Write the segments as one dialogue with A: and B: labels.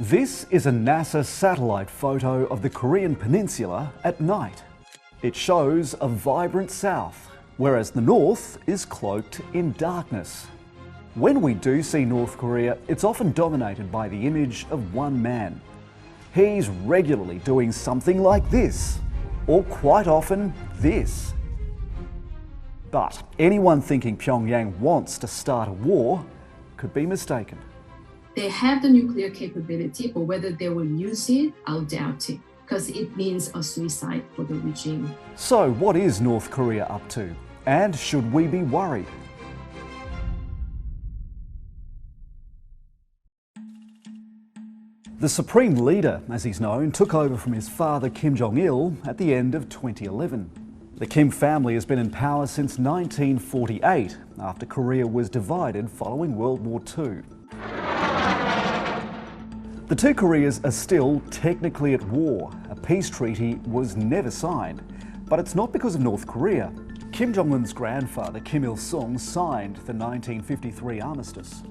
A: This is a NASA satellite photo of the Korean peninsula at night. It shows a vibrant south, whereas the north is cloaked in darkness. When we do see North Korea, it's often dominated by the image of one man. He's regularly doing something like this, or quite often this. But anyone thinking Pyongyang wants to start a war could be mistaken.
B: They have the nuclear capability, but whether they will use it, I'll doubt it, because it means a suicide for the regime.
A: So what is North Korea up to? And should we be worried? The Supreme Leader, as he's known, took over from his father Kim Jong Un at the end of 2011. The Kim family has been in power since 1948, after Korea was divided following World War II. The two Koreas are still technically at war. A peace treaty was never signed. But it's not because of North Korea. Kim Jong Un's grandfather, Kim Il-sung, signed the 1953 armistice.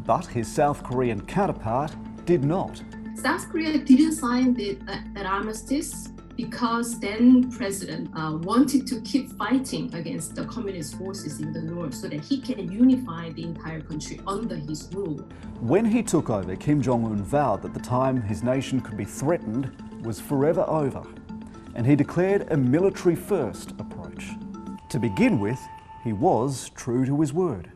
A: But his South Korean counterpart did not.
B: South Korea didn't sign that armistice because then President wanted to keep fighting against the communist forces in the north so that he can unify the entire country under his rule.
A: When he took over, Kim Jong Un vowed that the time his nation could be threatened was forever over, and he declared a military-first approach. To begin with, he was true to his word.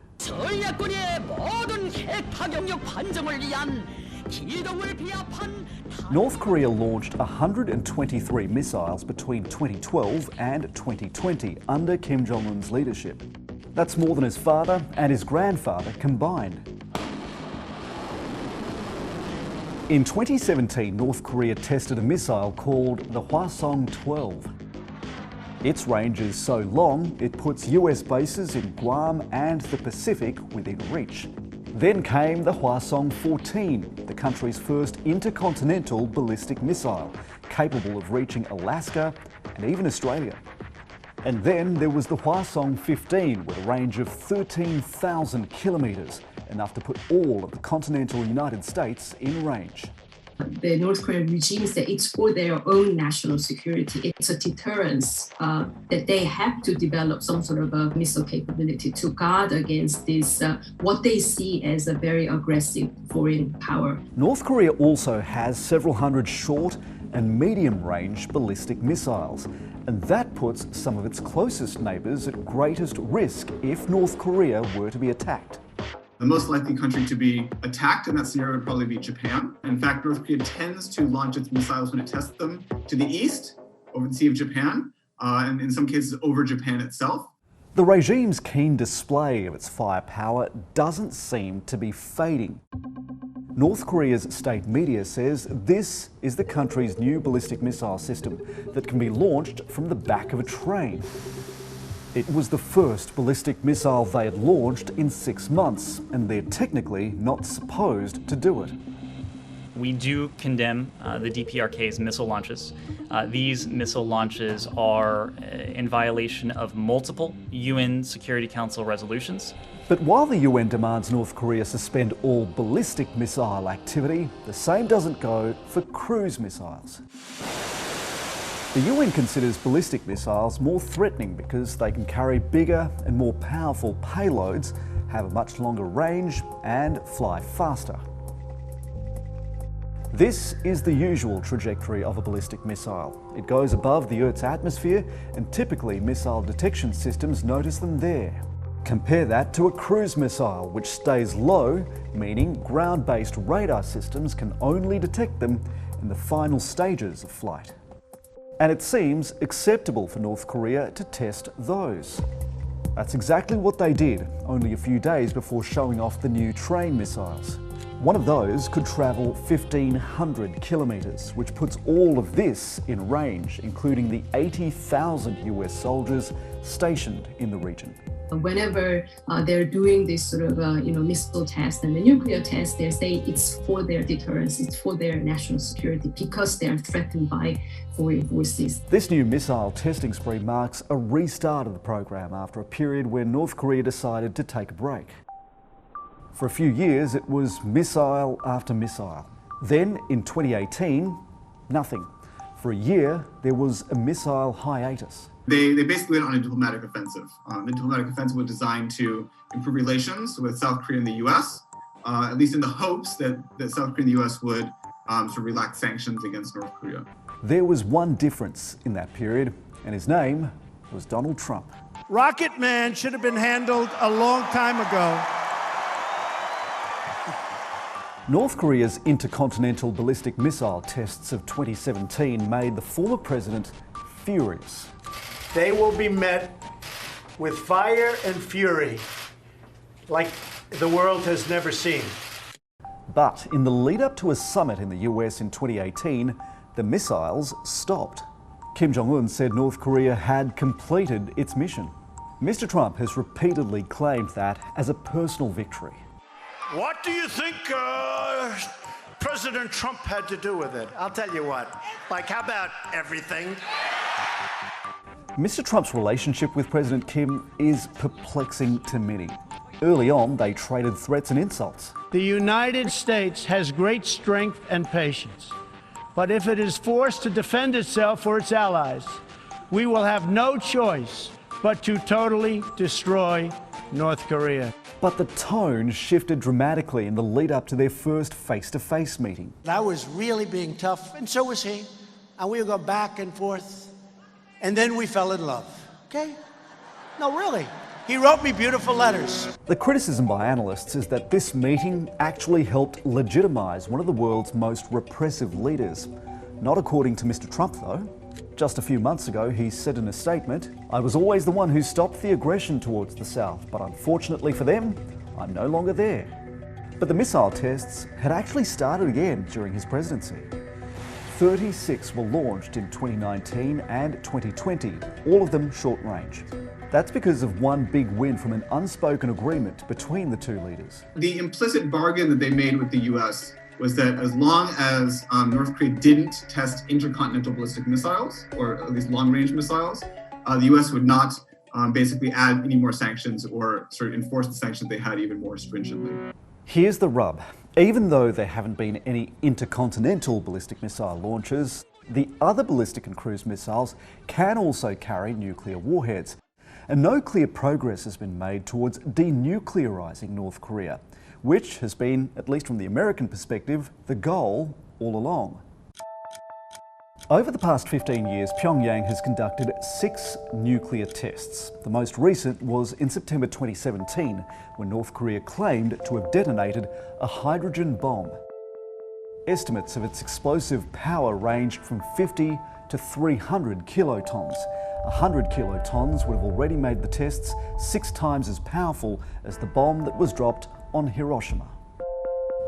A: North Korea launched 123 missiles between 2012 and 2020 under Kim Jong Un's leadership. That's more than his father and his grandfather combined. In 2017, North Korea tested a missile called the Hwasong-12. Its range is so long, it puts US bases in Guam and the Pacific within reach. Then came the Hwasong-14, the country's first intercontinental ballistic missile, capable of reaching Alaska and even Australia. And then there was the Hwasong-15 with a range of 13,000 kilometres, enough to put all of the continental United States in range.
B: The North Korean regime said it's for their own national security. It's a deterrence that they have to develop some sort of a missile capability to guard against this, what they see as a very aggressive foreign power.
A: North Korea also has several hundred short and medium-range ballistic missiles, and that puts some of its closest neighbours at greatest risk if North Korea were to be attacked.
C: The most likely country to be attacked in that scenario would probably be Japan. In fact, North Korea tends to launch its missiles when it tests them to the east, over the Sea of Japan, and in some cases over Japan itself.
A: The regime's keen display of its firepower doesn't seem to be fading. North Korea's state media says this is the country's new ballistic missile system that can be launched from the back of a train. It was the first ballistic missile they had launched in 6 months, and they're technically not supposed to do it.
D: We do condemn the DPRK's missile launches. These missile launches are in violation of multiple UN Security Council resolutions.
A: But while the UN demands North Korea suspend all ballistic missile activity, the same doesn't go for cruise missiles. The UN considers ballistic missiles more threatening because they can carry bigger and more powerful payloads, have a much longer range, and fly faster. This is the usual trajectory of a ballistic missile. It goes above the Earth's atmosphere, and typically missile detection systems notice them there. Compare that to a cruise missile, which stays low, meaning ground-based radar systems can only detect them in the final stages of flight. And it seems acceptable for North Korea to test those. That's exactly what they did, only a few days before showing off the new train missiles. One of those could travel 1,500 kilometres, which puts all of this in range, including the 80,000 US soldiers stationed in the region.
B: Whenever they're doing this sort of missile test and the nuclear test, they say it's for their deterrence, it's for their national security because they are threatened by foreign forces.
A: This new missile testing spree marks a restart of the program after a period where North Korea decided to take a break. For a few years, it was missile after missile. Then in 2018, nothing. For a year, there was a missile hiatus.
C: They basically went on a diplomatic offensive. The diplomatic offensive was designed to improve relations with South Korea and the US, at least in the hopes that South Korea and the US would sort of relax sanctions against North Korea.
A: There was one difference in that period, and his name was Donald Trump.
E: Rocket Man should have been handled a long time ago.
A: North Korea's intercontinental ballistic missile tests of 2017 made the former president furious.
E: They will be met with fire and fury like the world has never seen.
A: But in the lead up to a summit in the US in 2018, the missiles stopped. Kim Jong Un said North Korea had completed its mission. Mr. Trump has repeatedly claimed that as a personal victory.
E: What do you think President Trump had to do with it? I'll tell you what. Like, how about everything?
A: Mr. Trump's relationship with President Kim is perplexing to many. Early on, they traded threats and insults.
E: The United States has great strength and patience. But if it is forced to defend itself or its allies, we will have no choice but to totally destroy North Korea.
A: But the tone shifted dramatically in the lead up to their first face-to-face meeting.
E: I was really being tough, and so was he. And we would go back and forth. And then we fell in love, okay? No, really. He wrote me beautiful letters.
A: The criticism by analysts is that this meeting actually helped legitimize one of the world's most repressive leaders. Not according to Mr. Trump, though. Just a few months ago, he said in a statement, "I was always the one who stopped the aggression towards the South, but unfortunately for them, I'm no longer there." But the missile tests had actually started again during his presidency. 36 were launched in 2019 and 2020, all of them short range. That's because of one big win from an unspoken agreement between the two leaders.
C: The implicit bargain that they made with the US was that as long as North Korea didn't test intercontinental ballistic missiles, or at least long-range missiles, the US would not basically add any more sanctions or sort of enforce the sanctions they had even more stringently.
A: Here's the rub. Even though there haven't been any intercontinental ballistic missile launches, the other ballistic and cruise missiles can also carry nuclear warheads. And no clear progress has been made towards denuclearizing North Korea, which has been, at least from the American perspective, the goal all along. Over the past 15 years, Pyongyang has conducted 6 nuclear tests. The most recent was in September 2017, when North Korea claimed to have detonated a hydrogen bomb. Estimates of its explosive power ranged from 50 to 300 kilotons. 100 kilotons would have already made the tests 6 times as powerful as the bomb that was dropped on Hiroshima.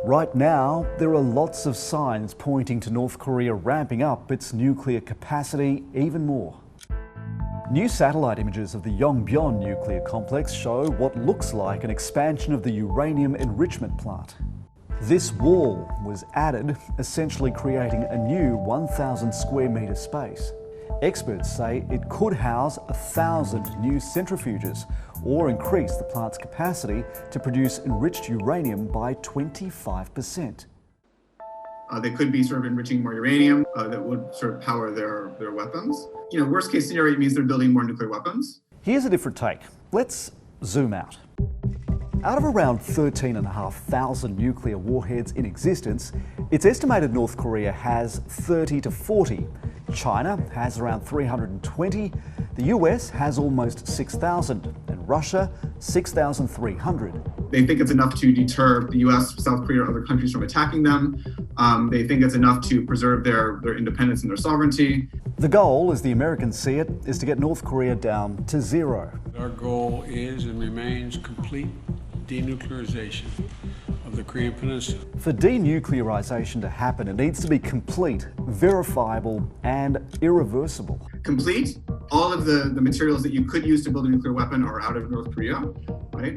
A: Right now, there are lots of signs pointing to North Korea ramping up its nuclear capacity even more. New satellite images of the Yongbyon nuclear complex show what looks like an expansion of the uranium enrichment plant. This wall was added, essentially creating a new 1,000 square metre space. Experts say it could house 1,000 new centrifuges or increase the plant's capacity to produce enriched uranium by 25%.
C: They could be sort of enriching more uranium that would sort of power their weapons. You know, worst case scenario, it means they're building more nuclear weapons.
A: Here's a different take. Let's zoom out. Out of around 13,500 nuclear warheads in existence, it's estimated North Korea has 30 to 40. China has around 320, the US has almost 6,000, and Russia 6,300.
C: They think it's enough to deter the US, South Korea, or other countries from attacking them. They think it's enough to preserve their independence and their sovereignty.
A: The goal, as the Americans see it, is to get North Korea down to 0.
F: Our goal is and remains complete denuclearization of the Korean Peninsula.
A: For denuclearization to happen, it needs to be complete, verifiable, and irreversible.
C: Complete, all of the materials that you could use to build a nuclear weapon are out of North Korea, right?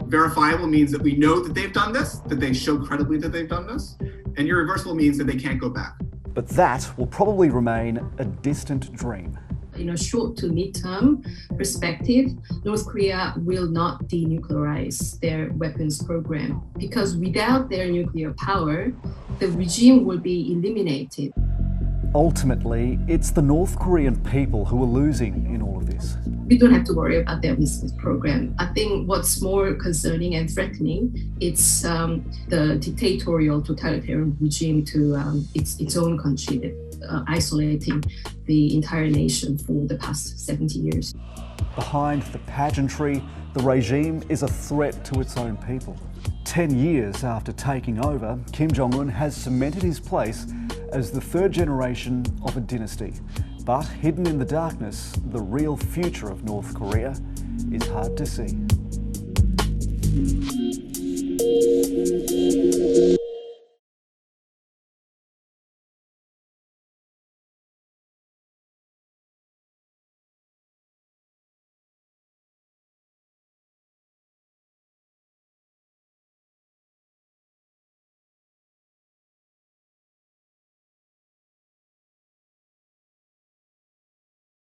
C: Verifiable means that we know that they've done this, that they show credibly that they've done this, and irreversible means that they can't go back.
A: But that will probably remain a distant dream.
B: In a short to mid-term perspective, North Korea will not denuclearize their weapons program because without their nuclear power, the regime will be eliminated.
A: Ultimately, it's the North Korean people who are losing in all of this.
B: We don't have to worry about their missile program. I think what's more concerning and threatening, it's the dictatorial totalitarian regime to its own country, isolating the entire nation for the past 70 years.
A: Behind the pageantry, the regime is a threat to its own people. 10 years after taking over, Kim Jong Un has cemented his place as the third generation of a dynasty. But hidden in the darkness, the real future of North Korea is hard to see.